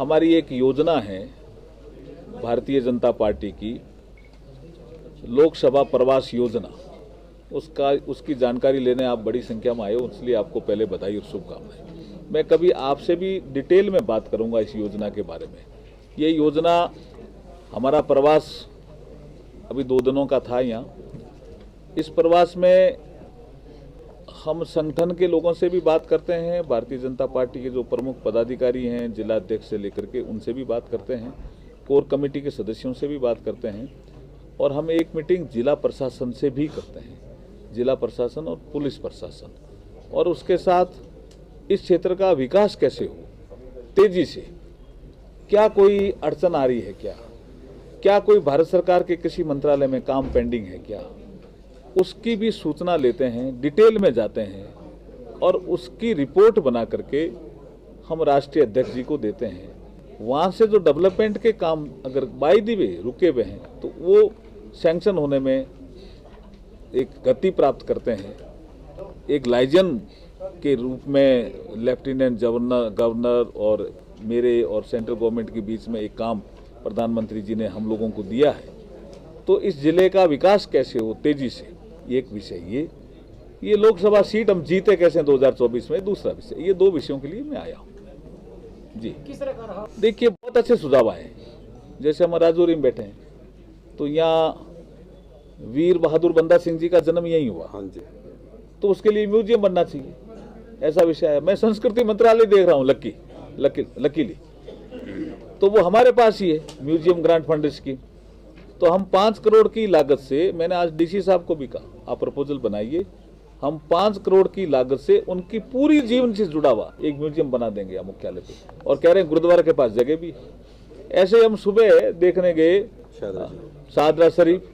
हमारी एक योजना है भारतीय जनता पार्टी की लोकसभा प्रवास योजना, उसकी जानकारी लेने आप बड़ी संख्या में आए हो, इसलिए आपको पहले बधाई और शुभकामनाएं। मैं कभी आपसे भी डिटेल में बात करूंगा इस योजना के बारे में। ये योजना, हमारा प्रवास अभी 2 दिनों का था यहाँ। इस प्रवास में हम संगठन के लोगों से भी बात करते हैं, भारतीय जनता पार्टी के जो प्रमुख पदाधिकारी हैं, जिला अध्यक्ष से लेकर के उनसे भी बात करते हैं, कोर कमेटी के सदस्यों से भी बात करते हैं, और हम एक मीटिंग जिला प्रशासन से भी करते हैं, जिला प्रशासन और पुलिस प्रशासन, और उसके साथ इस क्षेत्र का विकास कैसे हो तेजी से, क्या कोई अड़चन आ रही है, क्या कोई भारत सरकार के किसी मंत्रालय में काम पेंडिंग है क्या, उसकी भी सूचना लेते हैं, डिटेल में जाते हैं, और उसकी रिपोर्ट बना करके हम राष्ट्रीय अध्यक्ष जी को देते हैं। वहाँ से जो डेवलपमेंट के काम अगर बाय द वे रुके हुए हैं तो वो सैंक्शन होने में एक गति प्राप्त करते हैं। एक लाइजन के रूप में लेफ्टिनेंट गवर्नर और मेरे और सेंट्रल गवर्नमेंट के बीच में एक काम प्रधानमंत्री जी ने हम लोगों को दिया है। तो इस जिले का विकास कैसे हो तेजी से, एक विषय ये लोकसभा सीट हम जीते कैसे 2024 में, दूसरा विषय। ये 2 विषयों के लिए मैं आया हूँ जी। किस तरह का रहा? देखिए, बहुत अच्छे सुझाव आए। जैसे हम राजौरी में बैठे हैं तो यहाँ वीर बहादुर बंदा सिंह जी का जन्म यही हुआ। हाँ जी। तो उसके लिए म्यूजियम बनना चाहिए, ऐसा विषय है। मैं संस्कृति मंत्रालय देख रहा हूँ लकीली, तो वो हमारे पास ही है, म्यूजियम ग्रांट फंड स्कीम। तो हम 5 करोड़ की लागत से, मैंने आज डीसी साहब को भी कहा, आप प्रपोजल बनाइए, हम 5 करोड़ की लागत से उनकी पूरी जीवन से जुड़ा हुआ एक म्यूजियम बना देंगे यहाँ मुख्यालय पे। और कह रहे हैं गुरुद्वारा के पास जगह भी। ऐसे हम सुबह देखने गए शादरा शरीफ,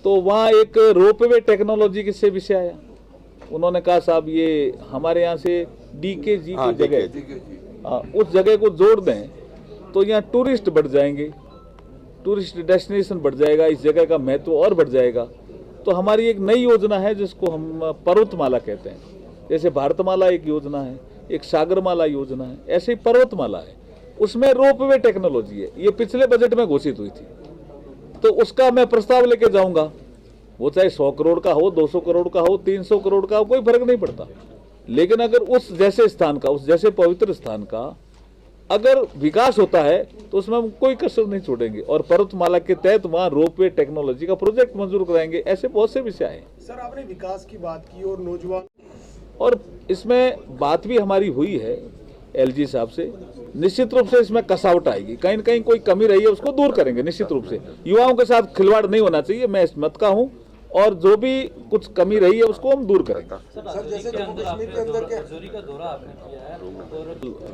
तो वहाँ एक रोपवे टेक्नोलॉजी के से विषय आया। उन्होंने कहा साहब ये हमारे यहाँ से DK जी की जगह, उस जगह को जोड़ दें तो यहाँ टूरिस्ट बढ़ जाएंगे, टूरिस्ट डेस्टिनेशन बढ़ जाएगा, इस जगह का महत्व और बढ़ जाएगा। तो हमारी एक नई योजना है जिसको हम पर्वतमाला कहते हैं। जैसे भारतमाला एक योजना है, एक सागरमाला योजना है, ऐसे ही पर्वतमाला है, उसमें रोपवे टेक्नोलॉजी है। ये पिछले बजट में घोषित हुई थी, तो उसका मैं प्रस्ताव लेके जाऊंगा। वो चाहे 100 करोड़ का हो, 200 करोड़ का हो, 300 करोड़ का हो, कोई फर्क नहीं पड़ता। लेकिन अगर उस जैसे स्थान का, उस जैसे पवित्र स्थान का अगर विकास होता है तो उसमें हम कोई कसर नहीं छोड़ेंगे, और पर्वतमाला के तहत वहाँ रोपवे टेक्नोलॉजी का प्रोजेक्ट मंजूर कराएंगे। ऐसे बहुत से विषय हैं। सर, आपने विकास की बात की और नौजवान, और इसमें बात भी हमारी हुई है LG साहब से। निश्चित रूप से इसमें कसावट आएगी, कहीं न कहीं कोई कमी रही है उसको दूर करेंगे निश्चित रूप से। युवाओं के साथ खिलवाड़ नहीं होना चाहिए, मैं इस मत का हूँ, और जो भी कुछ कमी रही है उसको हम दूर करेंगे। सर, जैसे जम्मू कश्मीर के अंदर का दौरा आपने किया है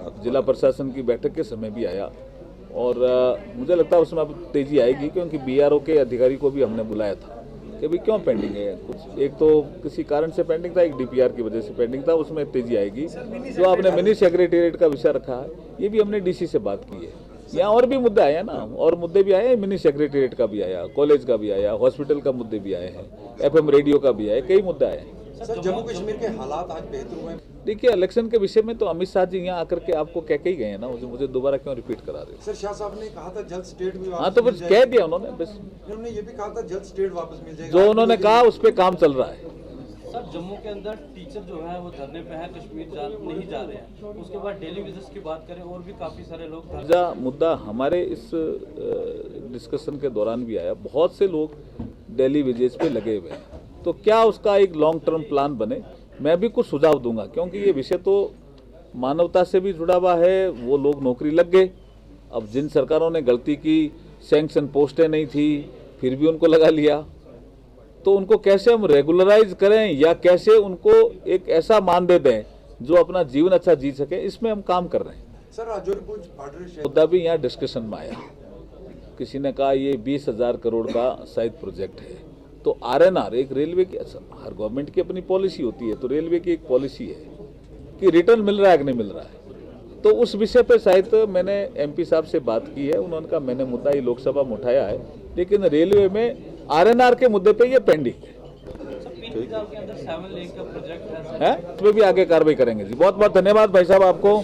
और जिला प्रशासन की बैठक के समय भी आया, और मुझे लगता है उसमें अब तेजी आएगी, क्योंकि BRO के अधिकारी को भी हमने बुलाया था कि भाई क्यों पेंडिंग है कुछ। एक तो किसी कारण से पेंडिंग था, एक DPR की वजह से पेंडिंग था, उसमें तेजी आएगी। जो आपने मिनी सेक्रेटेरिएट का विषय रखा है, ये भी हमने DC से बात की है। यहाँ और भी मुद्दे आए हैं ना, और मुद्दे भी आए हैं, मिनी सेक्रेटेरिएट का भी आया, कॉलेज का भी आया, हॉस्पिटल का मुद्दे भी आए हैं, FM रेडियो का भी आया, कई मुद्दे आए हैं। सर, जम्मू कश्मीर के हालात आज बेहतर हुए? देखिए, इलेक्शन के विषय में तो अमित शाह जी यहाँ आकर के आपको कह के ही गए हैं ना, मुझे दोबारा क्यों रिपीट करा रहे हैं? सर, शाह साहब ने कहा था जल्द स्टेट भी, हाँ, तो बस कह दिया उन्होंने, बस उन्होंने ये भी कहा था जल्द स्टेट वापस मिल जाएगा। जो उन्होंने कहा उस पर काम चल रहा है। सर, जम्मू के अंदर टीचर जो है वो धरने पे है, कश्मीर नहीं जा रहे हैं। उसके बाद डेली विजिट्स की बात करें, और भी काफ़ी सारे लोग मुद्दा हमारे इस डिस्कशन के दौरान भी आया। बहुत से लोग डेली विजिट्स पे लगे हुए हैं, तो क्या उसका एक लॉन्ग टर्म प्लान बने। मैं भी कुछ सुझाव दूंगा, क्योंकि ये विषय तो मानवता से भी जुड़ा हुआ है। वो लोग नौकरी लग गए, अब जिन सरकारों ने गलती की, सैंक्शन पोस्टें नहीं थी, फिर भी उनको लगा लिया, तो उनको कैसे हम रेगुलराइज करें, या कैसे उनको एक ऐसा मानदेय दें जो अपना जीवन अच्छा जी सके, इसमें हम काम कर रहे हैं। सर, राजौरी मुद्दा भी यहाँ डिस्कशन में आया। किसी ने कहा ये 20,000 करोड़ का शायद प्रोजेक्ट है, तो RNR एक रेलवे की, हर गवर्नमेंट की अपनी पॉलिसी होती है, तो रेलवे की एक पॉलिसी है कि रिटर्न मिल रहा है कि नहीं मिल रहा है। तो उस विषय पे शायद मैंने MP साहब से बात की है, उन्होंने कहा मैंने मुद्दा ये लोकसभा में उठाया है, लेकिन रेलवे में RNR के मुद्दे पे ये पेंडिंग है। के अंदर 7 लेन का प्रोजेक्ट है, उसमें भी आगे कार्रवाई करेंगे जी। बहुत बहुत धन्यवाद भाई साहब आपको।